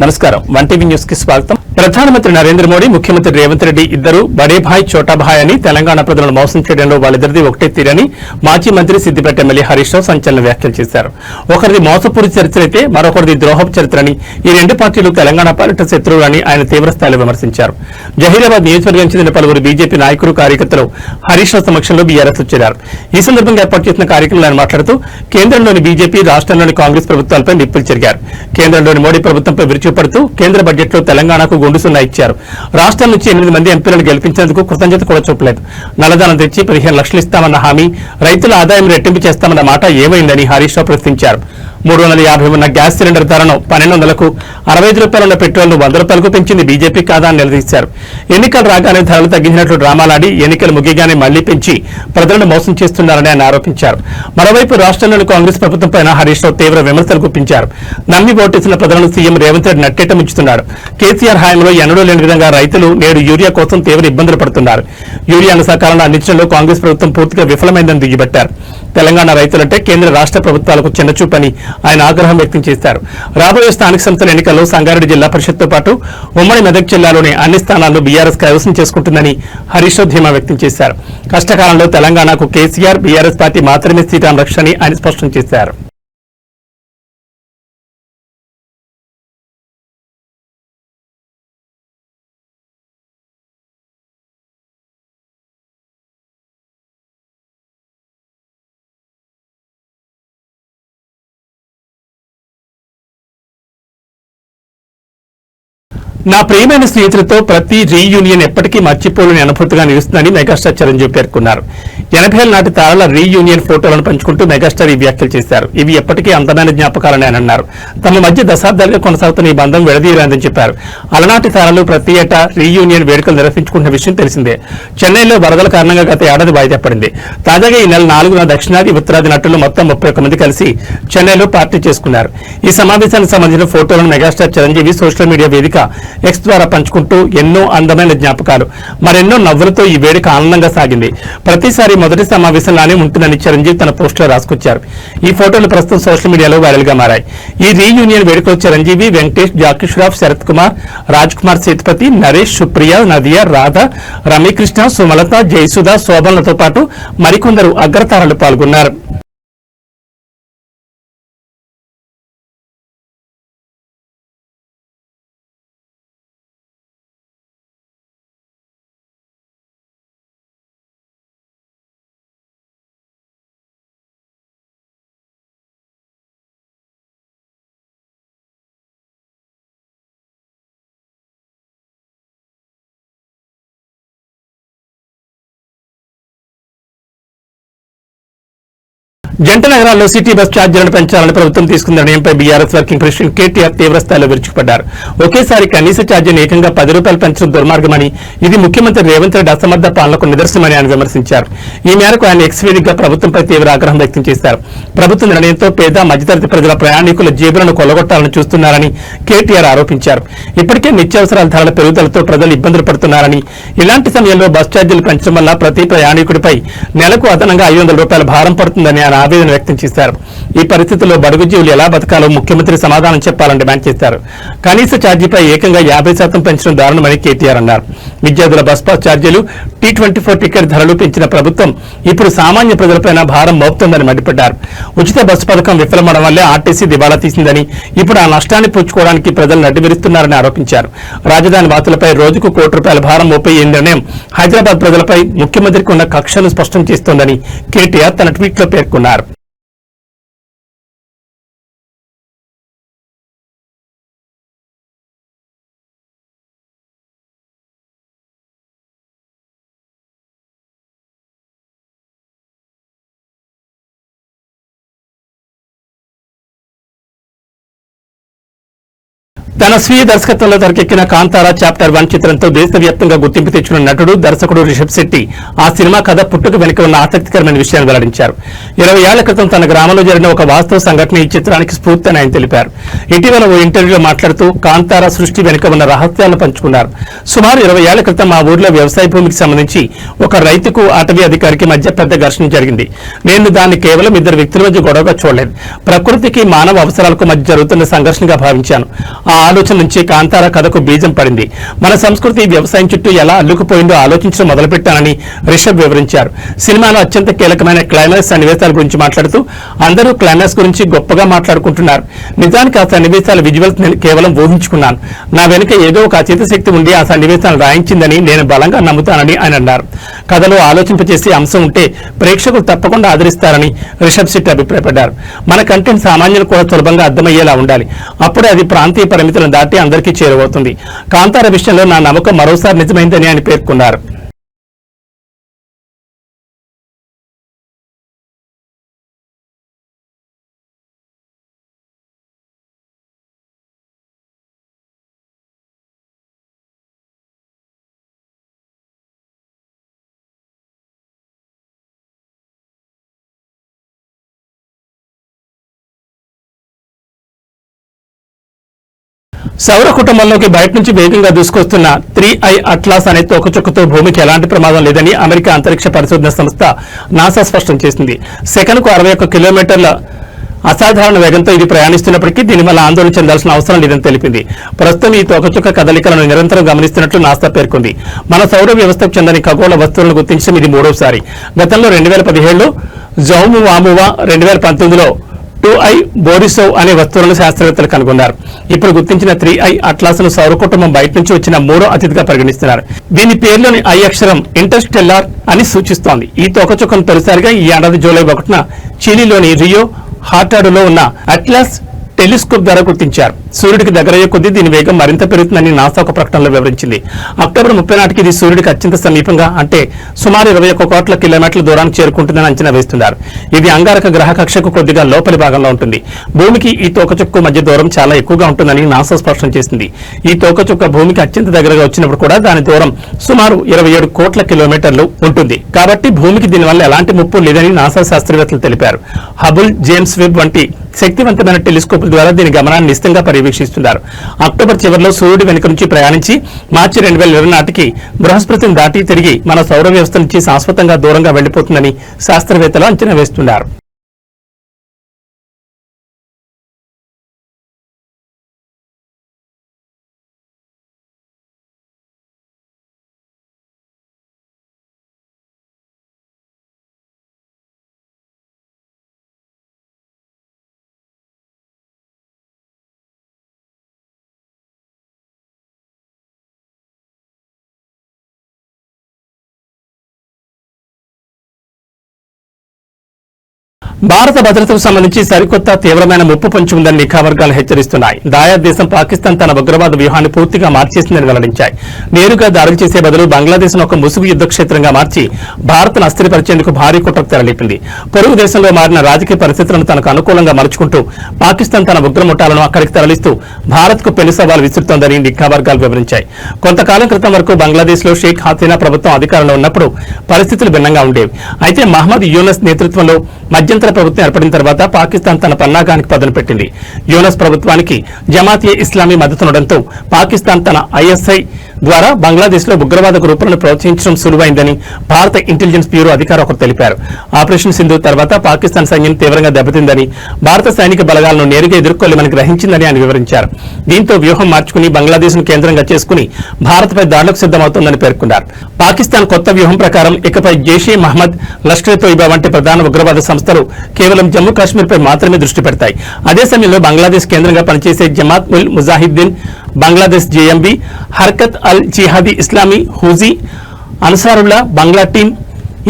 నమస్కారం one TV news కి స్వాగతం. ప్రధానమంత్రి నరేంద్ర మోడీ, ముఖ్యమంత్రి రేవంత్ రెడ్డి ఇద్దరు బడే భాయ్ చోటా భాయ్ అని తెలంగాణ ప్రజలను మోసం చేయడంలో వాళ్ళిద్దరిది ఒకటే తీరని మాజీ మంత్రి సిద్దిపేట ఎమ్మెల్యే హరీష్ రావు సంచలన వ్యాఖ్యలు చేశారు. ఒకరిది మోసపూరి చరిత్ర అయితే మరొకరిది ద్రోహపు చరిత్ర అని, ఈ రెండు పార్టీలు తెలంగాణ పాలిట శత్రువులని ఆయన తీవ్రస్థాయిలో విమర్శించారు. జహీరాబాద్ నియోజకవర్గం చెందిన పలువురు బీజేపీ నాయకులు, కార్యకర్తలు హరీష్ రావు సమక్షంలో బీఆర్ఎస్ చేరారు. ఈ సందర్భంగా ఏర్పాటు చేసిన కార్యక్రమంలో ఆయన మాట్లాడుతూ కేంద్రంలోని బీజేపీ, రాష్ట్రంలోని కాంగ్రెస్ ప్రభుత్వాలపై నిప్పులు చెరిగారు. కేంద్రంలోని మోడీ ప్రభుత్వంపై విరుచుపడుతూ కేంద్ర బడ్జెట్లో తెలంగాణకు గుండు సున్నా ఇచ్చారు. రాష్ట్రం నుంచి 8 మంది ఎంపీలను గెలిపించేందుకు కృతజ్ఞత కూడా చూపలేదు. నల్లధనం తెచ్చి 15 లక్షలు ఇస్తామన్న హామీ, రైతుల ఆదాయం రెట్టింపు చేస్తామన్న మాట ఏమైందని హరీష్ రావు ప్రశ్నించారు. 350 ఉన్న గ్యాస్ సిలిండర్ ధరను 1200కు, 65 రూపాయలు ఉన్న పెట్రోల్ను 100 రూపాయలకు పెంచింది బీజేపీ కాదా అని నిలదీశారు. ఎన్నికలు రాగానే ధరలు తగ్గించినట్లు డ్రామాలాడి ఎన్నికలు ముగియగానే మళ్లీ పెంచి ప్రజలను మోసం చేస్తున్నారని ఆయన ఆరోపించారు. మరోవైపు రాష్ట్రంలోని కాంగ్రెస్ ప్రభుత్వంపై హరీష్ రావు తీవ్ర విమర్శలు గుప్పించారు. నమ్మి ఓటేసిన ప్రజలను సీఎం రేవంత్ రెడ్డి నట్టేట ముంచుతున్నాడు. కేసీఆర్ హయాంలో ఎన్నడూ లేని విధంగా రైతులు నేడు యూరియా కోసం తీవ్ర ఇబ్బందులు పడుతున్నారు. యూరియాను సకాలంలో అందించడంలో కాంగ్రెస్ ప్రభుత్వం పూర్తిగా విఫలమైందని దుయ్యబట్టారు. తెలంగాణ రైతులంటే కేంద్ర రాష్ట్ర ప్రభుత్వాలకు చిన్నచూపని ఆయన ఆగ్రహం వ్యక్తం చేశారు. రాబోయే స్థానిక సంస్థల ఎన్నికల్లో సంగారెడ్డి జిల్లా పరిషత్తో పాటు ఉమ్మడి మెదక్ జిల్లాలోని అన్ని స్థానాల్లో బీఆర్ఎస్ కైవసం చేసుకుంటుందని హరీష్ రావు ధీమా వ్యక్తం చేశారు. కష్టకాలంలో తెలంగాణకు కేసీఆర్, బీఆర్ఎస్ పార్టీ మాత్రమే శ్రీరామ్ రక్షని ఆయన స్పష్టం చేశారు. నా ప్రియమైన స్నేహితులతో ప్రతి రీయూనియన్ ఎప్పటికీ మర్చిపోలేని అనుభూతిగా నిలుస్తుందని మెగాస్టార్ చిరంజీవి పేర్కొన్నారు. 80 ఏళ్ల నాటి తారల రీయూనియన్ ఫోటోలను పంచుకుంటూ మెగాస్టార్ ఈ వ్యాఖ్యలు చేశారు. ఇవి ఎప్పటికీ అందమైన జ్ఞాపకాలని ఆయన అన్నారు. తమ మధ్య దశాబ్దాలుగా కొనసాగుతున్న ఈ బంధం విడదీయరాదని చెప్పారు. అలనాటి తారలు ప్రతి ఏటా రీయూనియన్ వేడుకలు నిర్వహించుకుంటున్న విషయం తెలిసిందే. చెన్నైలో వరదల కారణంగా గత ఏడాది వాయిదా పడింది. తాజాగా ఈ నెల 4న దక్షిణాది, ఉత్తరాది నటులు మొత్తం 31 మంది కలిసి చెన్నైలో పార్టీ చేసుకున్నారు. ఈ సమావేశానికి సంబంధించిన ఫోటోలను మెగాస్టార్ చిరంజీవి సోషల్ మీడియా వేదిక ఎక్స్ ద్వారా పంచుకుంటూ ఎన్నో అందమైన జ్ఞాపకాలు, మరెన్నో నవ్వులతో ఈ వేడుక ఆనందంగా సాగింది. ప్రతిసారి మొదటి సమావేశంలానే ఉంటుందని చిరంజీవి తన పోస్టులో రాసుకొచ్చారు. ఈ ఫోటోలు ప్రస్తుతం సోషల్ మీడియాలో వైరల్ గా మారాయి. ఈ రీయూనియన్ వేడుకలో చిరంజీవి, వెంకటేష్, జాకీ ష్రాఫ్, శరత్ కుమార్, రాజ్ కుమార్ సేతుపతి, నరేష్, సుప్రియ, నదియా, రాధ, రమ్యకృష్ణ, సుమలత, జయసుధ, శోభన్లతో పాటు మరికొందరు అగ్రతారలు పాల్గొన్నారు. జంట నగరాల్లో సిటీ బస్ ఛార్జీలను పెంచాలని ప్రభుత్వం తీసుకున్న నిర్ణయంపై బీఆర్ఎస్ వర్కింగ్ ప్రెసిడెంట్ కేటీఆర్ తీవ్రస్థాయిలో విరుచుకుపడ్డారు. ఒకేసారి కనీస ఛార్జీని ఏకంగా 10 రూపాయలు పెంచడం దుర్మార్గమని, ఇది ముఖ్యమంత్రి రేవంత్ రెడ్డి అసమర్థ పాలనకు నిదర్శనమని ఆయన విమర్శించారు. ఈ మేరకు ఆయన ఎక్స్ వేదికగా ప్రభుత్వంపై తీవ్ర ఆగ్రహం వ్యక్తం చేశారు. ప్రభుత్వ నిర్ణయంతో పేద, మధ్యతరగతి ప్రజల ప్రయాణికుల జేబులను కొల్లగొట్టాలని చూస్తున్నారని కేటీఆర్ ఆరోపించారు. ఇప్పటికే నిత్యావసరాల ధరల పెరుగుదలతో ప్రజలు ఇబ్బందులు పడుతున్నారని, ఇలాంటి సమయంలో బస్ ఛార్జీలు పెంచడం వల్ల ప్రతి ప్రయాణికుడిపై నెలకు అదనంగా 500 రూపాయల భారం పడుతుందని ఆయన ఆవేదన వ్యక్తం చేశారు. ఈ పరిస్థితుల్లో బడుగు జీవులు ఎలా బతకాలో ముఖ్యమంత్రి సమాధానం చెప్పాలని డిమాండ్ చేశారు. కనీస ఛార్జీపై ఏకంగా 50% పెంచడం దారుణమని కేటీఆర్ అన్నారు. విద్యార్థుల బస్ పాస్ ఛార్జీలు, T24 టికెట్ ధరలు పెంచిన ప్రభుత్వం ఇప్పుడు సామాన్య ప్రజలపైన భారం మోపుతోందని మండిపడ్డారు. ఉచిత బస్సు పథకం విఫలమవడం వల్లే ఆర్టీసీ దివాలా తీసిందని, ఇప్పుడు ఆ నష్టాన్ని పుచ్చుకోవడానికి ప్రజలు నడ్డివిరుస్తున్నారని ఆరోపించారు. రాజధాని వాసులపై రోజుకు ₹1 భారం మోపే ఈ నిర్ణయం హైదరాబాద్ ప్రజలపై ముఖ్యమంత్రికి ఉన్న కక్షను స్పష్టం చేస్తోందని కేటీఆర్ తన ట్వీట్లో పేర్కొన్నారు. తన స్వీయ దర్శకత్వంలో తెరకెక్కిన కాంతారా చాప్టర్ 1 చిత్రంతో దేశవ్యాప్తంగా గుర్తింపు తెచ్చిన నటుడు, దర్శకుడు రిషబ్ శెట్టి ఆ సినిమా కథ పుట్టుక వెనుక ఉన్న ఆసక్తికరమైన విషయాన్ని వెల్లడించారు. 20 ఏళ్ల క్రితం తన గ్రామంలో జరిగిన ఒక వాస్తవ సంఘటన ఈ చిత్రానికి స్ఫూర్తి అని ఆయన తెలిపారు. ఇటీవల ఓ ఇంటర్వ్యూలో మాట్లాడుతూ కాంతారా సృష్టి వెనుక ఉన్న రహస్యాలను పంచుకున్నారు. సుమారు 20 ఏళ్ల క్రితం మా ఊర్లో వ్యవసాయ భూమికి సంబంధించి ఒక రైతుకు అటవీ అధికారికి మధ్య పెద్ద ఘర్షణ జరిగింది. నేను దాన్ని కేవలం ఇద్దరు వ్యక్తుల మధ్య గొడవగా చూడలేదు, ప్రకృతికి మానవ అవసరాలకు మధ్య జరుగుతున్న సంఘర్షణగా భావించాను. ఆ ఆలోచన నుంచే కాంతార కథకు బీజం పడింది. మన సంస్కృతి వ్యవసాయం చుట్టూ ఎలా అల్లుకుపోయిందో ఆలోచించడం మొదలుపెట్టానని రిషబ్ వివరించారు. సినిమాలో అత్యంత కీలకమైన క్లైమాక్స్ సన్నివేశాల గురించి మాట్లాడుతూ అందరూ క్లైమాక్స్ గురించి గొప్పగా మాట్లాడుకుంటున్నారు. నిజానికి ఆ సన్నివేశాల విజువల్స్ నేను కేవలం ఊహించుకున్నాను. నా వెనుక ఏదో ఒక అచేత శక్తి ఉండి ఆ సన్నివేశాలను రాయించిందని నేను బలంగా నమ్ముతానని ఆయన అన్నారు. కథలో ఆలోచింపచేసే అంశం ఉంటే ప్రేక్షకులు తప్పకుండా ఆదరిస్తారని రిషబ్ శెట్టి అభిప్రాయపడ్డారు. మన కంటెంట్ సామాన్యులు కూడా సులభంగా అర్థమయ్యేలా ఉండాలి. అప్పుడే అది ప్రాంతీయ పరిమితులను దాటి అందరికీ చేరువవుతుంది. కాంతార విషయంలో నా నమ్మకం మరోసారి నిజమైందని ఆయన పేర్కొన్నారు. సౌర కుటుంబంలోకి బయట నుంచి వేగంగా దూసుకొస్తున్న 3I అట్లాస్ అనే తోకచుక్కతో భూమికి ఎలాంటి ప్రమాదం లేదని అమెరికా అంతరిక్ష పరిశోధన సంస్థ నాసా స్పష్టం చేసింది. సెకనుకు 61 కిలోమీటర్ల అసాధారణ వేగంతో ఇది ప్రయాణిస్తున్నప్పటికీ దీనివల్ల ఆందోళన చెందాల్సిన అవసరం లేదని తెలిపింది. ప్రస్తుతం ఈ తోకచుక్క కదలికలను నిరంతరం గమనిస్తున్నట్లు నాసా పేర్కొంది. మన సౌర వ్యవస్థకు చెందని ఖగోళ వస్తువులను గుర్తించడం ఇది మూడోసారి. గతంలో 2017లో జౌమువామువా, 2019లో 2I బోరిసోవ్ అనే వస్తువులను శాస్త్రవేత్తలు కనుగొన్నారు. ఇప్పుడు గుర్తించిన 3I అట్లాస్ ను సౌర కుటుంబం బయట నుంచి వచ్చిన మూడో అతిథిగా పరిగణిస్తున్నారు. దీని పేరులోని I అక్షరం ఇంటర్స్టెల్లార్ అని సూచిస్తోంది. ఈ తోకచుక్కను తొలిసారిగా ఈ ఏడాది జూలై 1న చిలీలోని రియో హార్టాడులో ఉన్న అట్లాస్ టెలిస్కోప్ ద్వారా గుర్తించారు. సూర్యుడికి దగ్గరయ్యే కొద్దీ దీని వేగం మరింత పెరుగుతుందని నాసా ఒక ప్రకటనలో వివరించింది. అక్టోబర్ 30 నాటికి ఇది సూర్యుడికి అత్యంత సమీపంగా అంటే సుమారు 21 కోట్ల కిలోమీటర్ల దూరానికి చేరుకుంటుందని అంచనా వేస్తున్నారు. ఇది అంగారక గ్రహ కక్షకు కొద్దిగా లోపలి భాగంలో ఉంటుంది. భూమికి ఈ తోకచుక్క మధ్య దూరం చాలా ఎక్కువగా ఉంటుందని నాసా స్పష్టం చేసింది. ఈ తోకచుక్క భూమికి అత్యంత దగ్గరగా వచ్చినప్పుడు కూడా దాని దూరం సుమారు 27 కోట్ల కిలోమీటర్లు ఉంటుంది. కాబట్టి భూమికి దీనివల్ల ఎలాంటి ముప్పు లేదని నాసా శాస్త్రవేత్తలు తెలిపారు. హబుల్, జేమ్స్ వెబ్ వంటి శక్తివంతమైన టెలిస్కోపుల ద్వారా దీని గమనాన్ని నిశ్చితంగా పర్యవేక్షిస్తున్నారు. అక్టోబర్ చివరిలో సూర్యుడి వెనుక నుంచి ప్రయాణించి మార్చి 2020 నాటికి బృహస్పతిని దాటి తిరిగి మన సౌర వ్యవస్థ నుంచి శాశ్వతంగా దూరంగా వెళ్లిపోతుందని శాస్త్రవేత్తలు అంచనా వేస్తున్నారు. భారత భద్రతకు సంబంధించి సరికొత్త తీవ్రమైన ముప్పు పొంచి ఉందని నిఘా వర్గాలు హెచ్చరిస్తున్నాయి. దాయాద్ దేశం పాకిస్తాన్ తన ఉగ్రవాద వ్యూహాన్ని పూర్తిగా మార్చేసిందని వెల్లడించాయి. నేరుగా దాడులు చేసే బదులు బంగ్లాదేశ్ ఒక ముసుగు యుద్ధ క్షేత్రంగా మార్చి భారత్ను అస్థిరపరిచేందుకు భారీ కుట్రకు తెరలేపింది. పొరుగు దేశంలో మారిన రాజకీయ పరిస్థితులను తనకు అనుకూలంగా మలుచుకుంటూ పాకిస్తాన్ తన ఉగ్రముఠాలను అక్కడికి తరలిస్తూ భారత్కు పెను సవాల్ విసురుతోందని నిఘా వర్గాలు వివరించాయి. కొంతకాలం క్రితం వరకు బంగ్లాదేశ్లో షేక్ హసీనా ప్రభుత్వం అధికారంలో ఉన్నప్పుడు పరిస్థితులు భిన్నంగా ఉండేవి. అయితే మహమ్మద్ యూనస్ నేతృత్వంలో మధ్యంతర ప్రభుత్వం ఏర్పడిన తర్వాత పాకిస్తాన్ తన పన్నాగానికి పదును పెట్టింది. యూనస్ ప్రభుత్వానికి జమాత్ ఇస్లామీ మద్దతునడంతో పాకిస్తాన్ తన ISI ద్వారా బంగ్లాదేశ్ లో ఉగ్రవాద గ్రూపులను ప్రోత్సహించడం సులువైందని భారత ఇంటెలిజెన్స్ బ్యూరో అధికారి ఒకరు తెలిపారు. ఆపరేషన్ సింధు తర్వాత పాకిస్తాన్ సైన్యం తీవ్రంగా దెబ్బతిందని, భారత సైనిక బలగాలను నేరుగా ఎదుర్కోలేమని గ్రహించిందని ఆయన వివరించారు. దీంతో వ్యూహం మార్చుకుని బంగ్లాదేశ్ ను కేంద్రంగా చేసుకుని భారత్పై దాడులకు సిద్దమవుతోందని పేర్కొన్నారు. పాకిస్తాన్ కొత్త వ్యూహం ప్రకారం ఇకపై జైషే మహమ్మద్, లష్కర్ తోయిబా వంటి ప్రధాన ఉగ్రవాద సంస్థలు కేవలం జమ్మూ కాశ్మీర్ పై మాత్రమే దృష్టి పెడతాయి. అదే సమయంలో బంగ్లాదేశ్ కేంద్రంగా పనిచేసే జమాత్ ఉల్ ముజాహిద్దీన్, బంగ్లాదేశ్ JMB, హర్కత్ అల్ జిహాదీ ఇస్లామీ, హూజీ, అన్సారుల్లా, బంగ్లా టీం,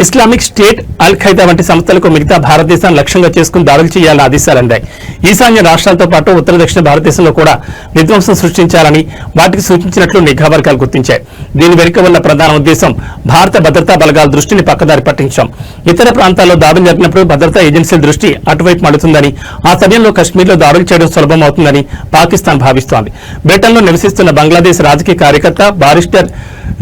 ఇస్లామిక్ స్టేట్, అల్ ఖైదా వంటి సంస్థలకు మిగతా భారతదేశాన్ని లక్ష్యంగా చేసుకుని దాడులు చేయాలని ఆదేశాలందాయి. ఈశాన్య రాష్ట్రాలతో పాటు ఉత్తర దక్షిణ భారతదేశంలో కూడా విధ్వంసం సృష్టించాలని వాటికి సూచించినట్లు నిఘా వర్గాలు గుర్తించాయి. దీని వెనుక ఉన్న ప్రధాన ఉద్దేశం భారత భద్రతా బలగాల దృష్టిని పక్కదారి పట్టించడం. ఇతర ప్రాంతాల్లో దాడులు జరిగినప్పుడు భద్రతా ఏజెన్సీల దృష్టి అటువైపు మడుతుందని, ఆ సమయంలో కశ్మీర్లో దాడులు చేయడం సులభం అవుతుందని పాకిస్తాన్ భావిస్తోంది. బ్రిటన్లో నివసిస్తున్న బంగ్లాదేశ్ రాజకీయ కార్యకర్త బారిస్టర్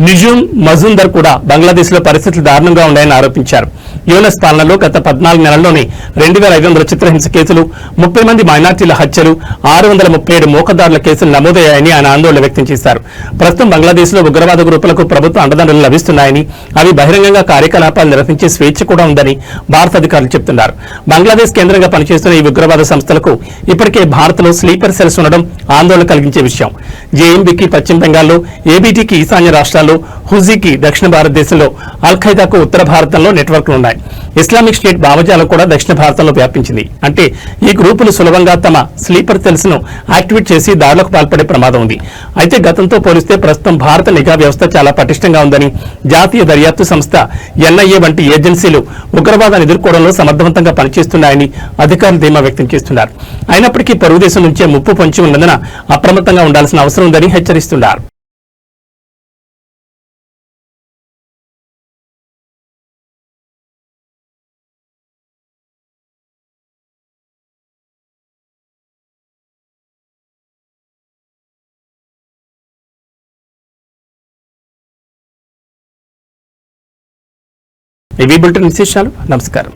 నిజూమ్ మజుందర్ కూడా బంగ్లాదేశ్ లో పరిస్థితులు దారుణంగా ఉన్నాయని పెరుగుతున్నాయని ఆరోపించారు. యూనస్ పాలనలో గత 14 నెలల్లోనే 2500 చిత్రహింస కేసులు, 30 మంది మైనార్టీల హత్యలు, 637 మోకదారుల కేసులు నమోదయ్యాయని ఆయన ఆందోళన వ్యక్తం చేశారు. ప్రస్తుతం బంగ్లాదేశ్ లో ఉగ్రవాద గ్రూపులకు ప్రభుత్వ అండదండలు లభిస్తున్నాయని, అవి బహిరంగంగా కార్యకలాపాలు నిర్వహించే స్వేచ్ఛ కూడా ఉందని భారత అధికారులు చెబుతున్నారు. బంగ్లాదేశ్ కేంద్రంగా పనిచేస్తున్న ఈ ఉగ్రవాద సంస్థలకు ఇప్పటికే భారత్ లో స్లీపర్ సెల్స్ ఉండడం ఆందోళన కలిగించే విషయం. జేఎంబీకి పశ్చిమ బెంగాల్లో, ఏబీటీకి ఈశాన్య రాష్ట్రాల్లో, హుజీకి దక్షిణ భారతదేశంలో, అల్ ఖైదాకు ఉత్తర భారతంలో నెట్వర్క్లు ఉన్నాయి. ఇస్లామిక్ స్టేట్ భావజాలం కూడా దక్షిణ భారతంలో వ్యాపించింది. అంటే ఈ గ్రూపులు సులభంగా తమ స్లీపర్ సెల్స్ ను యాక్టివేట్ చేసి దాడులకు పాల్పడే ప్రమాదం ఉంది. అయితే గతంతో పోలిస్తే ప్రస్తుతం భారత నిఘా వ్యవస్థ చాలా పటిష్టంగా ఉందని, జాతీయ దర్యాప్తు సంస్థ ఎన్ఐఏ వంటి ఏజెన్సీలు ఉగ్రవాదాన్ని ఎదుర్కోవడంలో సమర్థవంతంగా పనిచేస్తున్నాయని అధికారులు ధీమా వ్యక్తం చేస్తున్నారు. అయినప్పటికీ పొరుగు దేశం నుంచే ముప్పు పొంచి ఉన్నందున అప్రమత్తంగా ఉండాల్సిన అవసరం ఉందని హెచ్చరిస్తున్నారు. ఇవి బులెటిన్ విశేషాలు. నమస్కారం.